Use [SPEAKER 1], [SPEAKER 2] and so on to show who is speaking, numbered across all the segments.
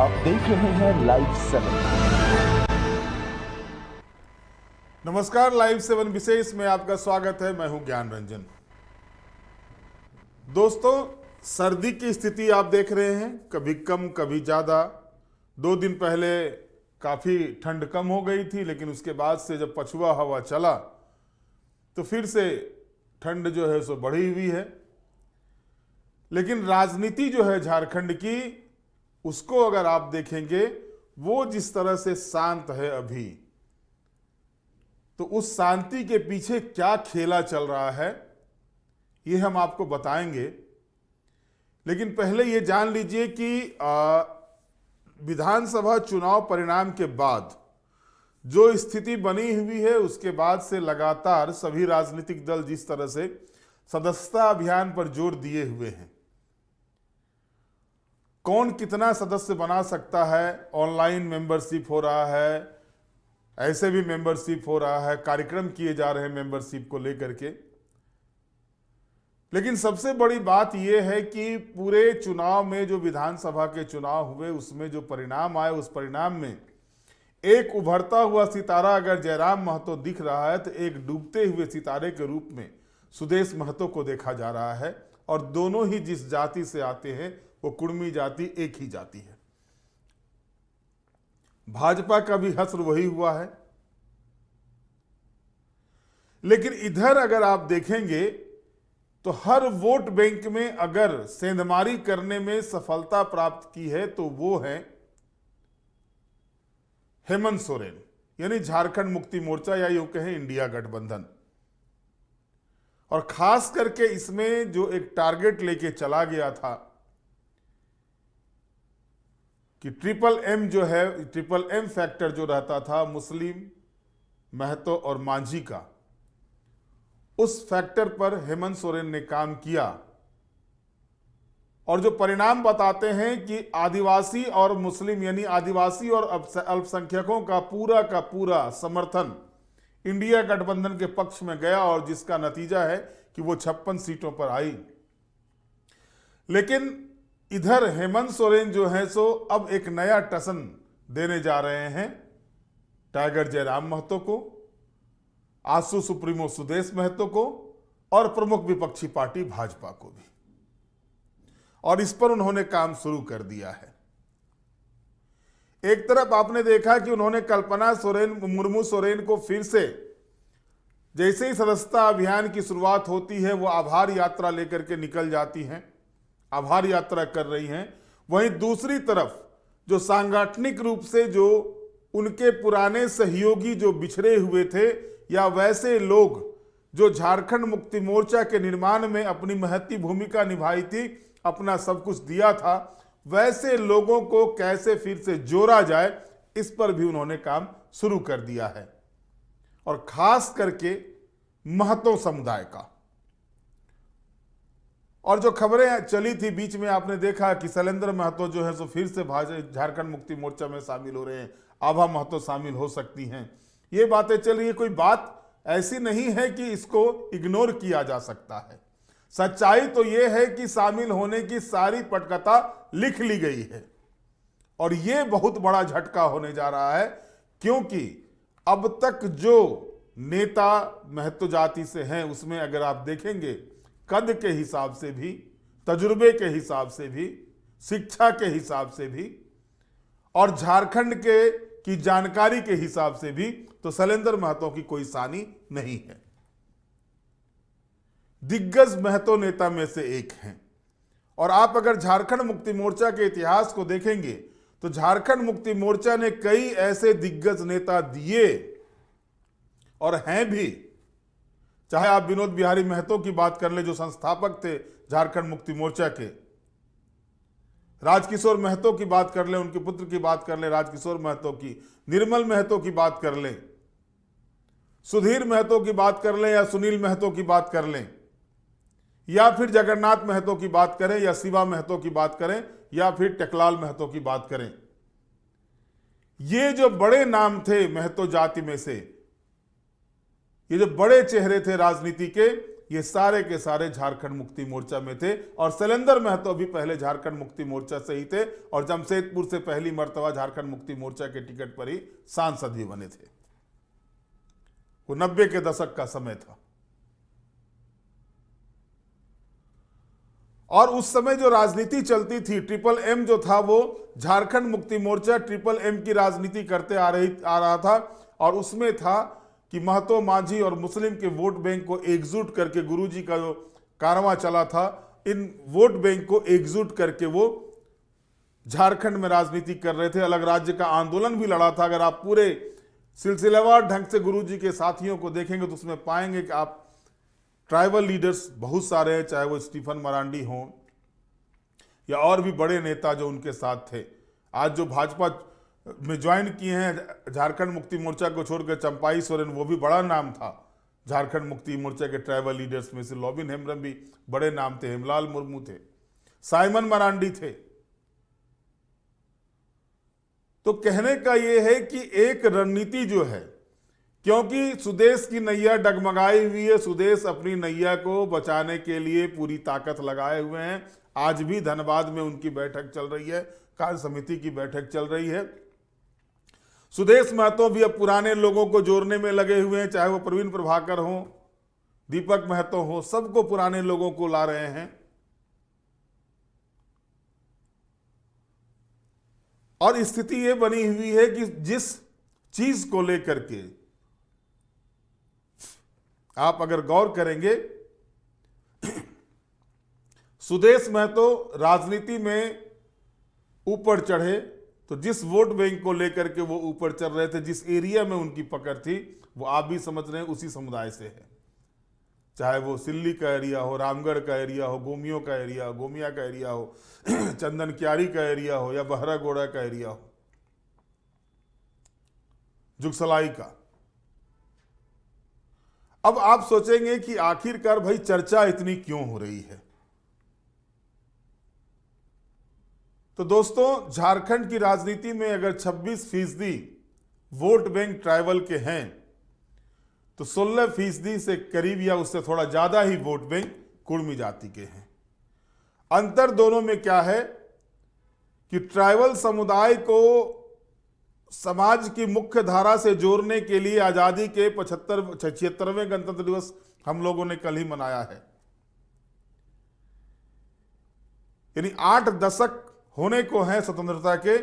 [SPEAKER 1] आप देख रहे हैं लाइव 7।
[SPEAKER 2] नमस्कार, लाइव 7 विशेष में आपका स्वागत है। मैं हूं ज्ञान रंजन। दोस्तों, सर्दी की स्थिति आप देख रहे हैं, कभी कम कभी ज़्यादा। 2 दिन पहले काफ़ी ठंड कम हो गई थी, लेकिन उसके बाद से जब पछुआ हवा चला तो फिर से ठंड जो है सो बढ़ी हुई है। लेकिन राजनीति जो है झारखंड की, उसको अगर आप देखेंगे, वो जिस तरह से शांत है अभी, तो उस शांति के पीछे क्या खेला चल रहा है ये हम आपको बताएंगे। लेकिन पहले ये जान लीजिए कि विधानसभा चुनाव परिणाम के बाद जो स्थिति बनी हुई है, उसके बाद से लगातार सभी राजनीतिक दल जिस तरह से सदस्यता अभियान पर जोर दिए हुए हैं, कौन कितना सदस्य बना सकता है, ऑनलाइन मेंबरशिप हो रहा है, ऐसे भी मेंबरशिप हो रहा है, कार्यक्रम किए जा रहे हैं मेंबरशिप को लेकर के। लेकिन सबसे बड़ी बात यह है कि पूरे चुनाव में जो विधानसभा के चुनाव हुए, उसमें जो परिणाम आए, उस परिणाम में एक उभरता हुआ सितारा अगर जयराम महतो दिख रहा है, तो एक डूबते हुए सितारे के रूप में सुदेश महतो को देखा जा रहा है। और दोनों ही जिस जाति से आते हैं वो कुर्मी जाति एक ही जाति है। भाजपा का भी हश्र वही हुआ है। लेकिन इधर अगर आप देखेंगे तो हर वोट बैंक में अगर सेंधमारी करने में सफलता प्राप्त की है तो वो है हेमंत सोरेन, यानी झारखंड मुक्ति मोर्चा, या यूं कहें इंडिया गठबंधन। और खास करके इसमें जो एक टारगेट लेके चला गया था कि ट्रिपल एम जो है, ट्रिपल एम फैक्टर जो रहता था मुस्लिम, महतो और मांझी का, उस फैक्टर पर हेमंत सोरेन ने काम किया। और जो परिणाम बताते हैं कि आदिवासी और मुस्लिम, यानी आदिवासी और अल्पसंख्यकों का पूरा समर्थन इंडिया गठबंधन के पक्ष में गया, और जिसका नतीजा है कि वो 56 सीटों पर आई। लेकिन इधर हेमंत सोरेन जो है सो अब एक नया टसन देने जा रहे हैं टाइगर जयराम महतो को, आसू सुप्रीमो सुदेश महतो को, और प्रमुख विपक्षी पार्टी भाजपा को भी। और इस पर उन्होंने काम शुरू कर दिया है। एक तरफ आपने देखा कि उन्होंने कल्पना मुर्मू सोरेन को फिर से, जैसे ही सदस्यता अभियान की शुरुआत होती है, वो आभार यात्रा लेकर के निकल जाती हैं, आभार यात्रा कर रही हैं। वहीं दूसरी तरफ जो सांगठनिक रूप से जो उनके पुराने सहयोगी जो बिछड़े हुए थे, या वैसे लोग जो झारखंड मुक्ति मोर्चा के निर्माण में अपनी महती भूमिका निभाई थी, अपना सब कुछ दिया था, वैसे लोगों को कैसे फिर से जोड़ा जाए, इस पर भी उन्होंने काम शुरू कर दिया है। और खास करके महतो समुदाय का। और जो खबरें चली थी बीच में, आपने देखा कि शैलेंद्र महतो जो है सो फिर से झारखंड मुक्ति मोर्चा में शामिल हो रहे हैं, आभा महतो शामिल हो सकती हैं, ये बातें चल रही है। कोई बात ऐसी नहीं है कि इसको इग्नोर किया जा सकता है। सच्चाई तो यह है कि शामिल होने की सारी पटकथा लिख ली गई है। और यह बहुत बड़ा झटका होने जा रहा है, क्योंकि अब तक जो नेता महतो जाति से हैं, उसमें अगर आप देखेंगे, कद के हिसाब से भी, तजुर्बे के हिसाब से भी, शिक्षा के हिसाब से भी, और झारखंड की जानकारी के हिसाब से भी, तो शैलेंद्र महतो की कोई सानी नहीं है। दिग्गज महतो नेता में से एक हैं। और आप अगर झारखंड मुक्ति मोर्चा के इतिहास को देखेंगे, तो झारखंड मुक्ति मोर्चा ने कई ऐसे दिग्गज नेता दिए और हैं भी। चाहे आप विनोद बिहारी महतो की बात कर ले, जो संस्थापक थे झारखंड मुक्ति मोर्चा के, राजकिशोर महतो की बात कर ले, उनके पुत्र की बात कर ले राजकिशोर महतो की, निर्मल महतो की बात कर ले, सुधीर महतो की बात कर लें, या सुनील महतो की बात कर लें, या फिर जगन्नाथ महतो की बात करें, या शिवा महतो की बात करें, या फिर टेकलाल महतो की बात करें। ये जो बड़े नाम थे महतो जाति में से, ये जो बड़े चेहरे थे राजनीति के, ये सारे के सारे झारखंड मुक्ति मोर्चा में थे। और शैलेंद्र महतो भी पहले झारखंड मुक्ति मोर्चा से ही थे और जमशेदपुर से पहली मर्तबा झारखंड मुक्ति मोर्चा के टिकट पर ही सांसद भी बने थे। वो 90 के दशक का समय था। और उस समय जो राजनीति चलती थी, ट्रिपल एम जो था वो झारखंड मुक्ति मोर्चा ट्रिपल एम की राजनीति करते आ रहा था। और उसमें था कि महतो, मांझी और मुस्लिम के वोट बैंक को एकजुट करके, गुरुजी का जो कारवां चला था, इन वोट बैंक को एकजुट करके वो झारखंड में राजनीति कर रहे थे। अलग राज्य का आंदोलन भी लड़ा था। अगर आप पूरे सिलसिलेवार ढंग से गुरुजी के साथियों को देखेंगे तो उसमें पाएंगे कि आप ट्राइबल लीडर्स बहुत सारे हैं, चाहे वो स्टीफन मरांडी हों या और भी बड़े नेता जो उनके साथ थे। आज जो भाजपा में ज्वाइन किए हैं झारखंड मुक्ति मोर्चा को छोड़कर, चंपाई सोरेन, वो भी बड़ा नाम था झारखंड मुक्ति मोर्चा के ट्राइबल लीडर्स में से। लॉबिन हेम्ब्रम भी बड़े नाम थे, हेमलाल मुर्मू थे, साइमन मरांडी थे। तो कहने का यह है कि एक रणनीति जो है, क्योंकि सुदेश की नैया डगमगाई हुई है, सुदेश अपनी नैया को बचाने के लिए पूरी ताकत लगाए हुए हैं। आज भी धनबाद में उनकी बैठक चल रही है, कार्य समिति की बैठक चल रही है। सुदेश महतो भी अब पुराने लोगों को जोड़ने में लगे हुए हैं, चाहे वो प्रवीण प्रभाकर हो, दीपक महतो हो, सबको पुराने लोगों को ला रहे हैं। और स्थिति ये बनी हुई है कि जिस चीज को लेकर के आप अगर गौर करेंगे, सुदेश महतो राजनीति में ऊपर चढ़े तो जिस वोट बैंक को लेकर के वो ऊपर चढ़ रहे थे, जिस एरिया में उनकी पकड़ थी, वो आप भी समझ रहे हैं उसी समुदाय से है। चाहे वो सिल्ली का एरिया हो, रामगढ़ का एरिया हो, गोमियों का एरिया हो, गोमिया का एरिया हो, चंदन क्यारी का एरिया हो या बहरागोड़ा का एरिया हो, जुगसलाई का। अब आप सोचेंगे कि आखिरकार भाई चर्चा इतनी क्यों हो रही है। तो दोस्तों, झारखंड की राजनीति में अगर 26% वोट बैंक ट्राइबल के हैं तो 16% से करीब या उससे थोड़ा ज्यादा ही वोट बैंक कुर्मी जाति के हैं। अंतर दोनों में क्या है कि ट्राइबल समुदाय को समाज की मुख्य धारा से जोड़ने के लिए आजादी के 76वें गणतंत्र दिवस हम लोगों ने कल ही मनाया है। यानी 8 दशक होने को हैं स्वतंत्रता के,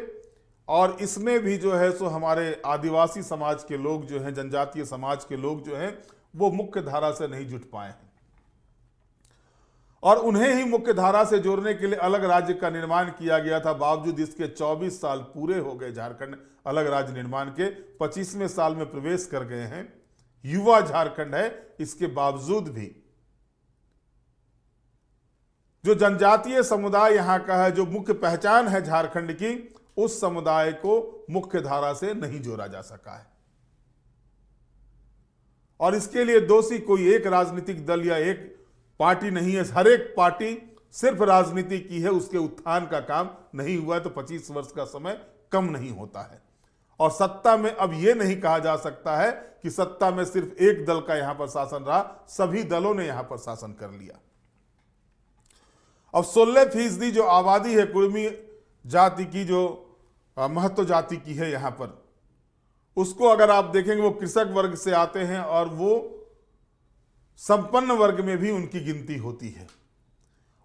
[SPEAKER 2] और इसमें भी जो है सो हमारे आदिवासी समाज के लोग जो हैं, जनजातीय समाज के लोग जो हैं, वो मुख्य धारा से नहीं जुट पाए हैं। और उन्हें ही मुख्य धारा से जोड़ने के लिए अलग राज्य का निर्माण किया गया था। बावजूद इसके 24 साल पूरे हो गए झारखंड अलग राज्य निर्माण के, 25वें साल में प्रवेश कर गए हैं, युवा झारखंड है। इसके बावजूद भी जो जनजातीय समुदाय यहां का है, जो मुख्य पहचान है झारखंड की, उस समुदाय को मुख्य धारा से नहीं जोड़ा जा सका है। और इसके लिए दोषी कोई एक राजनीतिक दल या एक पार्टी नहीं है। हर एक पार्टी सिर्फ राजनीति की है, उसके उत्थान का काम नहीं हुआ है। तो 25 वर्ष का समय कम नहीं होता है। और सत्ता में अब यह नहीं कहा जा सकता है कि सत्ता में सिर्फ एक दल का यहां पर शासन रहा, सभी दलों ने यहां पर शासन कर लिया। अब 16% जो आबादी है कुर्मी जाति की, जो महतो जाति की है यहां पर, उसको अगर आप देखेंगे वो कृषक वर्ग से आते हैं और वो संपन्न वर्ग में भी उनकी गिनती होती है।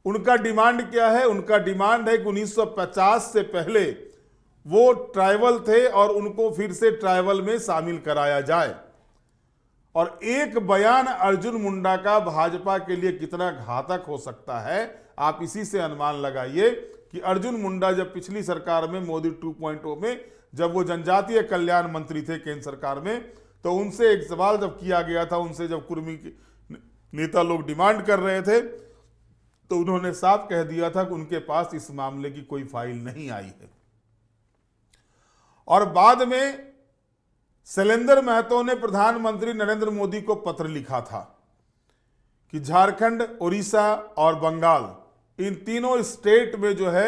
[SPEAKER 2] उनका डिमांड क्या है? उनका डिमांड है कि 1950 से पहले वो ट्राइबल थे और उनको फिर से ट्राइबल में शामिल कराया जाए। और एक बयान अर्जुन मुंडा का भाजपा के लिए कितना घातक हो सकता है, आप इसी से अनुमान लगाइए कि अर्जुन मुंडा जब पिछली सरकार में, मोदी 2.0 में, जब वो जनजातीय कल्याण मंत्री थे केंद्र सरकार में, तो उनसे एक सवाल जब किया गया था, उनसे जब कुर्मी के नेता लोग डिमांड कर रहे थे, तो उन्होंने साफ कह दिया था कि उनके पास इस मामले की कोई फाइल नहीं आई है। और बाद में शैलेंद्र महतो ने प्रधानमंत्री नरेंद्र मोदी को पत्र लिखा था कि झारखंड, उड़ीसा और बंगाल, इन तीनों स्टेट में जो है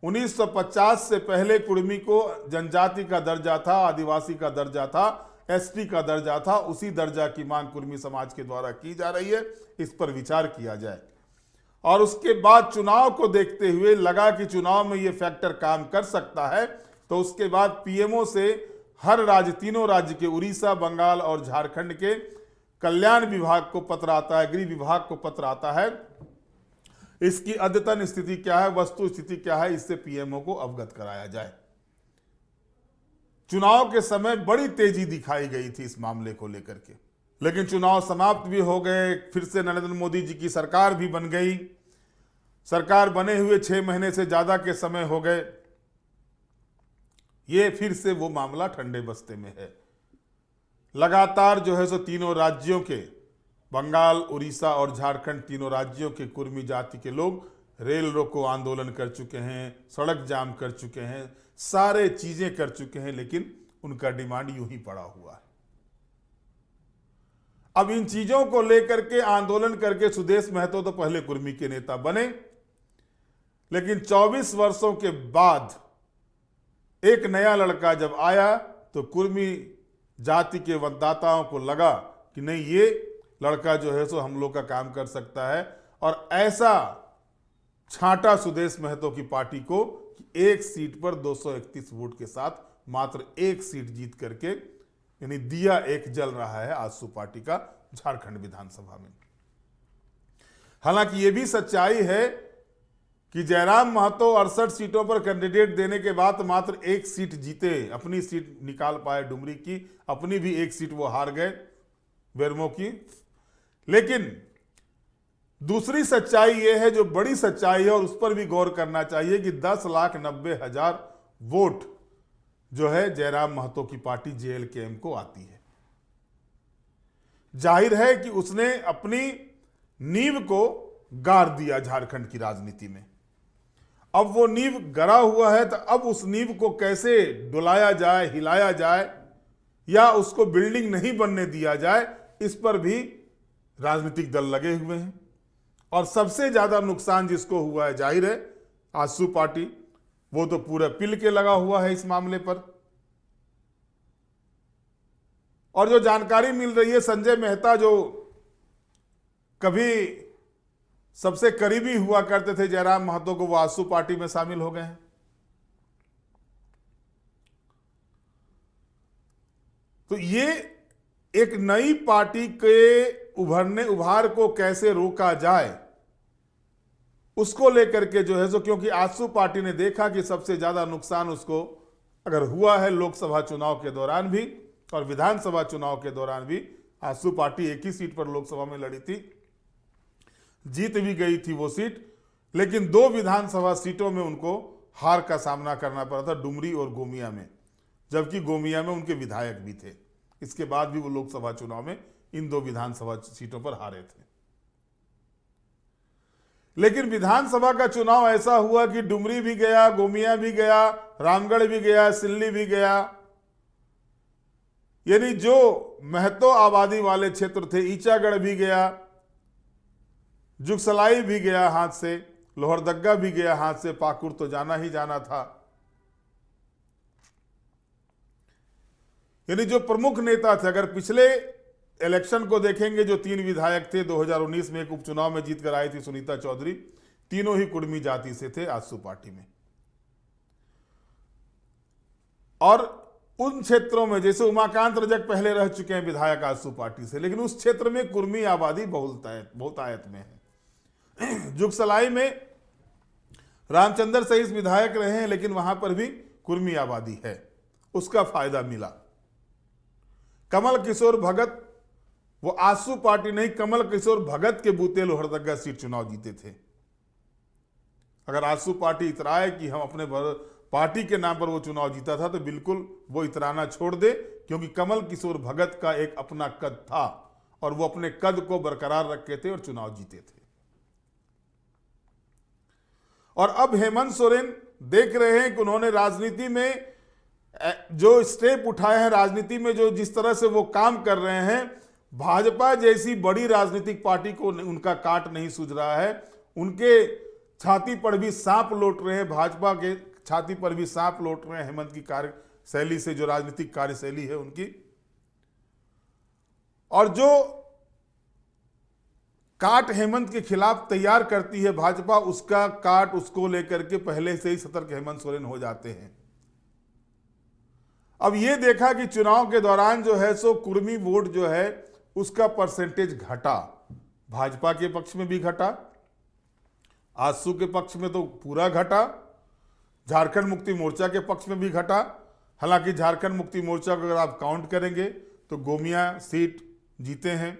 [SPEAKER 2] 1950 से पहले कुर्मी को जनजाति का दर्जा था, आदिवासी का दर्जा था। एसटी का दर्जा था, उसी दर्जा की मांग कुर्मी समाज के द्वारा की जा रही है। इस पर विचार किया जाए। और उसके बाद चुनाव को देखते हुए लगा कि चुनाव में ये फैक्टर काम कर सकता है, तो उसके बाद पीएमओ से हर राज्य, तीनों राज्य के, उड़ीसा, बंगाल और झारखंड के कल्याण विभाग को पत्र आता है, गृह विभाग को पत्र आता है। इसकी अद्यतन स्थिति क्या है, वस्तु स्थिति क्या है, इससे पीएमओ को अवगत कराया जाए। चुनाव के समय बड़ी तेजी दिखाई गई थी इस मामले को लेकर के, लेकिन चुनाव समाप्त भी हो गए, फिर से नरेंद्र मोदी जी की सरकार भी बन गई। सरकार बने हुए 6 महीने से ज्यादा के समय हो गए, ये फिर से वो मामला ठंडे बस्ते में है। लगातार जो है सो तीनों राज्यों के, बंगाल, उड़ीसा और झारखंड, तीनों राज्यों के कुर्मी जाति के लोग रेल रोको आंदोलन कर चुके हैं, सड़क जाम कर चुके हैं, सारे चीजें कर चुके हैं, लेकिन उनका डिमांड यूं ही पड़ा हुआ है। अब इन चीजों को लेकर के आंदोलन करके सुदेश महतो तो पहले कुर्मी के नेता बने, लेकिन 24 वर्षों के बाद एक नया लड़का जब आया तो कुर्मी जाति के मतदाताओं को लगा कि नहीं, ये लड़का जो है सो हम लोग का काम कर सकता है। और ऐसा छांटा सुदेश महतो की पार्टी को कि एक सीट पर 231 वोट के साथ मात्र एक सीट जीत करके, यानी दिया एक जल रहा है आजसू पार्टी का झारखंड विधानसभा में। हालांकि यह भी सच्चाई है कि जयराम महतो 68 सीटों पर कैंडिडेट देने के बाद मात्र एक सीट जीते, अपनी सीट निकाल पाए डुमरी की, अपनी भी एक सीट वो हार गए बेरमो की। लेकिन दूसरी सच्चाई यह है, जो बड़ी सच्चाई है और उस पर भी गौर करना चाहिए, कि 10,90,000 वोट जो है जयराम महतो की पार्टी जेएलकेएम को आती है। जाहिर है कि उसने अपनी नींव को गाड़ दिया झारखंड की राजनीति में। अब वो नींव गड़ा हुआ है, तो अब उस नींव को कैसे डुलाया जाए, हिलाया जाए, या उसको बिल्डिंग नहीं बनने दिया जाए, इस पर भी राजनीतिक दल लगे हुए हैं। और सबसे ज्यादा नुकसान जिसको हुआ है, जाहिर है आजसू पार्टी, वो तो पूरा पिल के लगा हुआ है इस मामले पर। और जो जानकारी मिल रही है, संजय मेहता जो कभी सबसे करीबी हुआ करते थे जयराम महतो को, वो आजसू पार्टी में शामिल हो गए हैं। तो ये एक नई पार्टी के उभार को कैसे रोका जाए, उसको लेकर के जो है सो, क्योंकि आजसू पार्टी ने देखा कि सबसे ज्यादा नुकसान उसको अगर हुआ है लोकसभा चुनाव के दौरान भी और विधानसभा चुनाव के दौरान भी। आजसू पार्टी एक ही सीट पर लोकसभा में लड़ी थी, जीत भी गई थी वो सीट, लेकिन 2 विधानसभा सीटों में उनको हार का सामना करना पड़ा था, डुमरी और गोमिया में, जबकि गोमिया में उनके विधायक भी थे। इसके बाद भी वो लोकसभा चुनाव में इन 2 विधानसभा सीटों पर हारे थे। लेकिन विधानसभा का चुनाव ऐसा हुआ कि डुमरी भी गया, गोमिया भी गया, रामगढ़ भी गया, सिल्ली भी गया, यानी जो महतो आबादी वाले क्षेत्र थे, ईचागढ़ भी गया, जुगसलाई भी गया हाथ से, लोहरदग्गा भी गया हाथ से, पाकुड़ तो जाना ही जाना था। यानी जो प्रमुख नेता थे, अगर पिछले इलेक्शन को देखेंगे, जो 3 विधायक थे 2019 में एक उपचुनाव में जीत कर आई थी सुनीता चौधरी, तीनों ही कुर्मी जाति से थे आजसू पार्टी में। और उन क्षेत्रों में जैसे उमाकांत रजक पहले रह चुके हैं विधायक आजसू पार्टी से, लेकिन उस क्षेत्र में कुर्मी आबादी बहुतायत में है। जुगसलाई में रामचंद्र सहीस विधायक रहे हैं, लेकिन वहां पर भी कुर्मी आबादी है, उसका फायदा मिला। कमल किशोर भगत, वो आजसू पार्टी नहीं, कमल किशोर भगत के बूते लोहरदग्गा सीट चुनाव जीते थे। अगर आजसू पार्टी इतराए कि हम अपने पार्टी के नाम पर वो चुनाव जीता था, तो बिल्कुल वो इतराना छोड़ दे, क्योंकि कमल किशोर भगत का एक अपना कद था और वो अपने कद को बरकरार रखे थे और चुनाव जीते थे। और अब हेमंत सोरेन देख रहे हैं कि उन्होंने राजनीति में जो स्टेप उठाए हैं, राजनीति में जो जिस तरह से वो काम कर रहे हैं, भाजपा जैसी बड़ी राजनीतिक पार्टी को उनका काट नहीं सूझ रहा है। उनके छाती पर भी सांप लौट रहे हैं, भाजपा के छाती पर भी सांप लौट रहे हैं हेमंत की कार्यशैली से, जो राजनीतिक कार्यशैली है उनकी। और जो काट हेमंत के खिलाफ तैयार करती है भाजपा, उसका काट उसको लेकर के पहले से ही सतर्क हेमंत सोरेन हो जाते हैं। अब ये देखा कि चुनाव के दौरान जो है सो कुर्मी वोट जो है उसका परसेंटेज घटा, भाजपा के पक्ष में भी घटा, आजसू के पक्ष में तो पूरा घटा, झारखंड मुक्ति मोर्चा के पक्ष में भी घटा। हालांकि झारखंड मुक्ति मोर्चा को अगर आप काउंट करेंगे तो गोमिया सीट जीते हैं,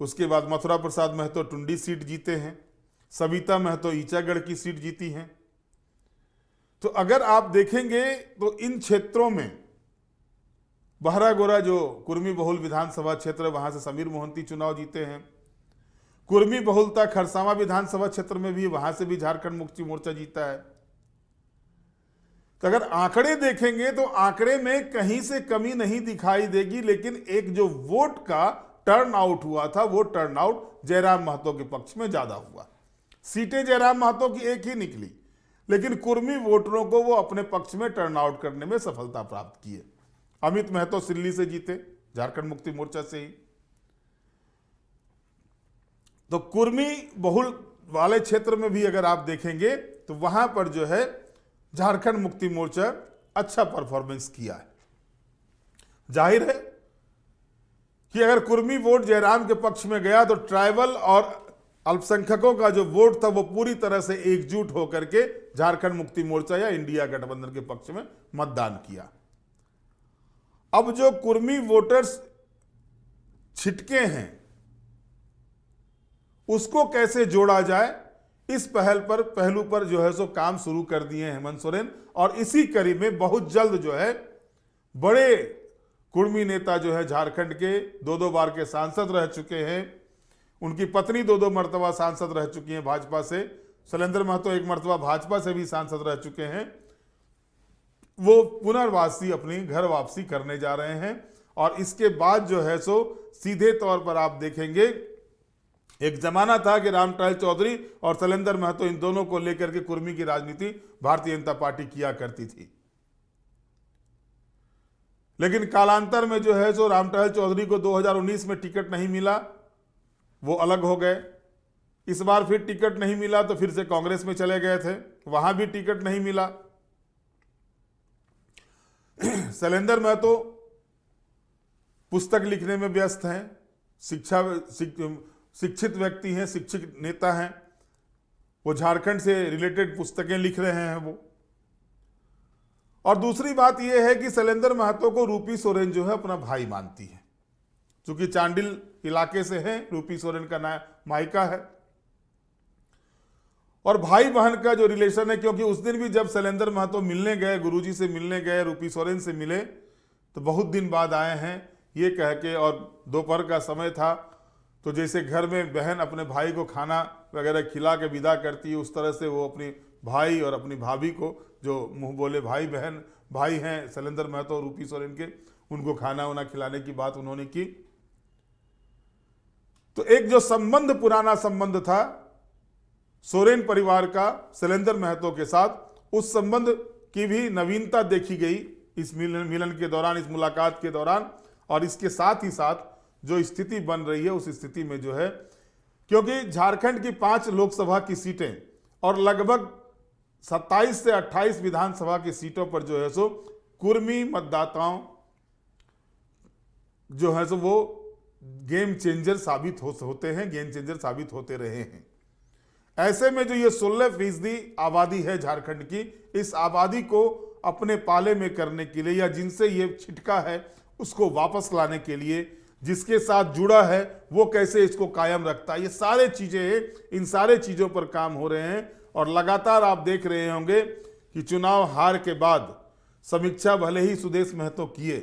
[SPEAKER 2] उसके बाद मथुरा प्रसाद महतो टुंडी सीट जीते हैं, सविता महतो ईचागढ़ की सीट जीती हैं। तो अगर आप देखेंगे तो इन क्षेत्रों में बहरागोरा जो कुर्मी बहुल विधानसभा क्षेत्र है वहां से समीर मोहंती चुनाव जीते हैं। कुर्मी बहुलता खरसावां विधानसभा क्षेत्र में भी, वहां से भी झारखंड मुक्ति मोर्चा जीता है। तो अगर आंकड़े देखेंगे तो आंकड़े में कहीं से कमी नहीं दिखाई देगी, लेकिन एक जो वोट का टर्न आउट हुआ था वो टर्न आउट जयराम महतो के पक्ष में ज्यादा हुआ। सीटें जयराम महतो की एक ही निकली, लेकिन कुर्मी वोटरों को वो अपने पक्ष में टर्न आउट करने में सफलता प्राप्त की है। अमित महतो सिल्ली से जीते, झारखंड मुक्ति मोर्चा से ही। तो कुर्मी बहुल वाले क्षेत्र में भी अगर आप देखेंगे तो वहां पर जो है झारखंड मुक्ति मोर्चा अच्छा परफॉर्मेंस किया है। जाहिर है कि अगर कुर्मी वोट जयराम के पक्ष में गया तो ट्राइबल और अल्पसंख्यकों का जो वोट था वो पूरी तरह से एकजुट होकर के झारखंड मुक्ति मोर्चा या इंडिया गठबंधन के पक्ष में मतदान किया। अब जो कुर्मी वोटर्स छिटके हैं उसको कैसे जोड़ा जाए, इस पहलू पर जो है सो काम शुरू कर दिए हेमंत सोरेन। और इसी कड़ी में बहुत जल्द जो है बड़े कुर्मी नेता जो है झारखंड के 2-2 बार के सांसद रह चुके हैं, उनकी पत्नी 2-2 मर्तबा सांसद रह चुकी हैं भाजपा से, शैलेंद्र महतो 1 मर्तबा भाजपा से भी सांसद रह चुके हैं, वो पुनर्वासी अपनी घर वापसी करने जा रहे हैं। और इसके बाद जो है सो सीधे तौर पर आप देखेंगे, एक जमाना था कि रामटहल चौधरी और शैलेंद्र महतो इन दोनों को लेकर के कुर्मी की राजनीति भारतीय जनता पार्टी किया करती थी, लेकिन कालांतर में जो है सो रामटहल चौधरी को 2019 में टिकट नहीं मिला, वो अलग हो गए। इस बार फिर टिकट नहीं मिला तो फिर से कांग्रेस में चले गए थे, वहां भी टिकट नहीं मिला। शैलेंद्र महतो पुस्तक लिखने में व्यस्त हैं, शिक्षित व्यक्ति हैं, शिक्षित नेता हैं, वो झारखंड से रिलेटेड पुस्तकें लिख रहे हैं वो। और दूसरी बात यह है कि शैलेंद्र महतो को रूपी सोरेन जो है अपना भाई मानती है, क्योंकि चांडिल इलाके से है, रूपी सोरेन का मायका है, और भाई बहन का जो रिलेशन है। क्योंकि उस दिन भी जब शैलेंद्र महतो मिलने गए, गुरुजी से मिलने गए, रूपी सोरेन से मिले, तो बहुत दिन बाद आए हैं ये कह के, और दोपहर का समय था, तो जैसे घर में बहन अपने भाई को खाना वगैरह खिला के विदा करती है, उस तरह से वो अपनी भाई और अपनी भाभी को, जो मुंह बोले भाई हैं शैलेंद्र महतो और रूपी सोरेन के, उनको खाना वाना खिलाने की बात उन्होंने की। तो एक जो संबंध, पुराना संबंध था सोरेन परिवार का शैलेंद्र महतो के साथ, उस संबंध की भी नवीनता देखी गई इस मिलन के दौरान, इस मुलाकात के दौरान। और इसके साथ ही साथ जो स्थिति बन रही है उस स्थिति में जो है, क्योंकि झारखंड की 5 लोकसभा की सीटें और लगभग 27 से 28 विधानसभा की सीटों पर जो है सो कुर्मी मतदाताओं जो है सो वो गेम चेंजर साबित होते हैं, गेम चेंजर साबित होते रहे हैं। ऐसे में जो ये 16% आबादी है झारखंड की, इस आबादी को अपने पाले में करने के लिए, या जिनसे ये छिटका है उसको वापस लाने के लिए, जिसके साथ जुड़ा है वो कैसे इसको कायम रखता है, ये सारे चीजें, इन सारे चीजों पर काम हो रहे हैं। और लगातार आप देख रहे होंगे कि चुनाव हार के बाद समीक्षा भले ही सुदेश महतो किए,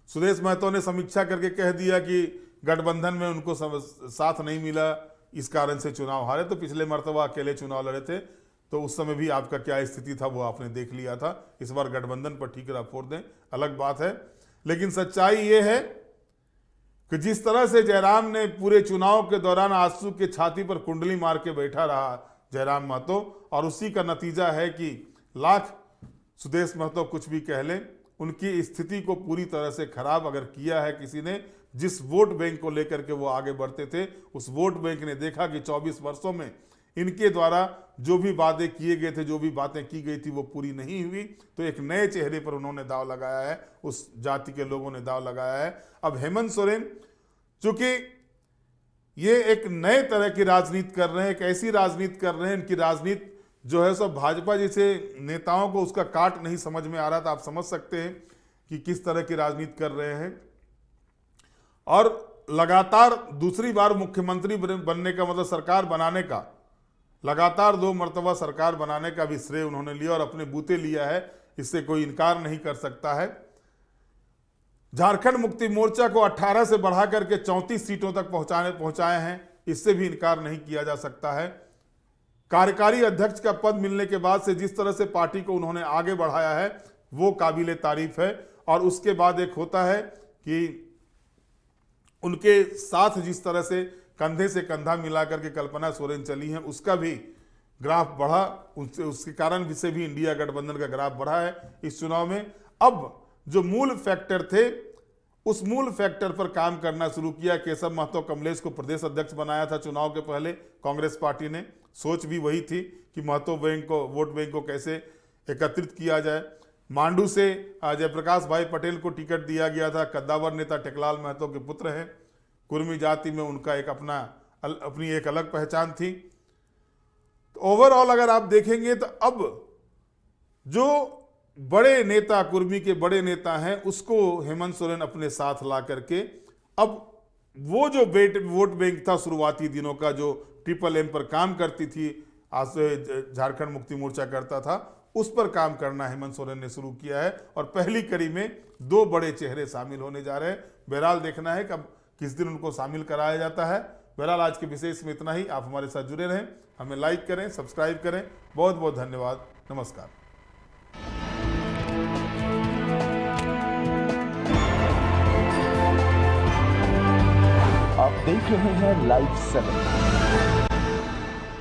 [SPEAKER 2] सुदेश महतो ने समीक्षा करके कह दिया कि गठबंधन में उनको साथ नहीं मिला, इस कारण से चुनाव हारे। तो पिछले मर्तबा अकेले चुनाव लड़े थे, तो उस समय भी आपका क्या स्थिति था वो आपने देख लिया था। इस बार गठबंधन पर ठीकरा फोड़ दें, अलग बात है, लेकिन सच्चाई ये है कि जिस तरह से जयराम ने पूरे चुनाव के दौरान आजसू के छाती पर कुंडली मार के बैठा रहा जयराम महतो, और उसी का नतीजा है कि लाख सुदेश महतो कुछ भी कह लें, उनकी स्थिति को पूरी तरह से खराब अगर किया है किसी ने, जिस वोट बैंक को लेकर के वो आगे बढ़ते थे, उस वोट बैंक ने देखा कि 24 वर्षों में इनके द्वारा जो भी वादे किए गए थे, जो भी बातें की गई थी, वो पूरी नहीं हुई। तो एक नए चेहरे पर उन्होंने दाव लगाया है, उस जाति के लोगों ने दाव लगाया है। अब हेमंत सोरेन चूंकि ये एक नए तरह की राजनीति कर रहे हैं, एक ऐसी राजनीति कर रहे हैं, इनकी राजनीति जो है सब भाजपा जैसे नेताओं को उसका काट नहीं समझ में आ रहा था। आप समझ सकते हैं कि किस तरह की राजनीति कर रहे हैं। और लगातार दूसरी बार मुख्यमंत्री बनने का मतलब सरकार बनाने का, लगातार 2 मर्तबा सरकार बनाने का भी श्रेय उन्होंने लिया और अपने बूते लिया है, इससे कोई इनकार नहीं कर सकता है। झारखंड मुक्ति मोर्चा को 18 से बढ़ा करके 34 सीटों तक पहुंचाए हैं, इससे भी इनकार नहीं किया जा सकता है। कार्यकारी अध्यक्ष का पद मिलने के बाद से जिस तरह से पार्टी को उन्होंने आगे बढ़ाया है वो काबिले तारीफ है। और उसके बाद एक होता है कि उनके साथ जिस तरह से कंधे से कंधा मिलाकर के कल्पना सोरेन चली हैं, उसका भी ग्राफ बढ़ा, उसके कारण से भी इंडिया गठबंधन का ग्राफ बढ़ा है इस चुनाव में। अब जो मूल फैक्टर थे, उस मूल फैक्टर पर काम करना शुरू किया। केशव महतो कमलेश को प्रदेश अध्यक्ष बनाया था चुनाव के पहले कांग्रेस पार्टी ने, सोच भी वही थी कि महतो बैंक को, वोट बैंक को कैसे एकत्रित किया जाए। मांडू से जयप्रकाश भाई पटेल को टिकट दिया गया था, कद्दावर नेता टेकलाल महतो के पुत्र हैं। कुर्मी जाति में उनका एक अपनी एक अलग पहचान थी। तो ओवरऑल अगर आप देखेंगे तो अब जो बड़े नेता, कुर्मी के बड़े नेता हैं, उसको हेमंत सोरेन अपने साथ ला करके अब वो जो वोट बैंक था शुरुआती दिनों का, जो ट्रिपल एम पर काम करती थी, आज से झारखंड मुक्ति मोर्चा करता था, उस पर काम करना हेमंत सोरेन ने शुरू किया है। और पहली कड़ी में 2 बड़े चेहरे शामिल होने जा रहे हैं। बहरहाल देखना है कब किस दिन उनको शामिल कराया जाता है। बहरहाल आज के विशेष में इतना ही। आप हमारे साथ जुड़े रहें, हमें लाइक करें, सब्सक्राइब करें। बहुत बहुत धन्यवाद। नमस्कार।
[SPEAKER 1] आप देख रहे हैं लाइव 7।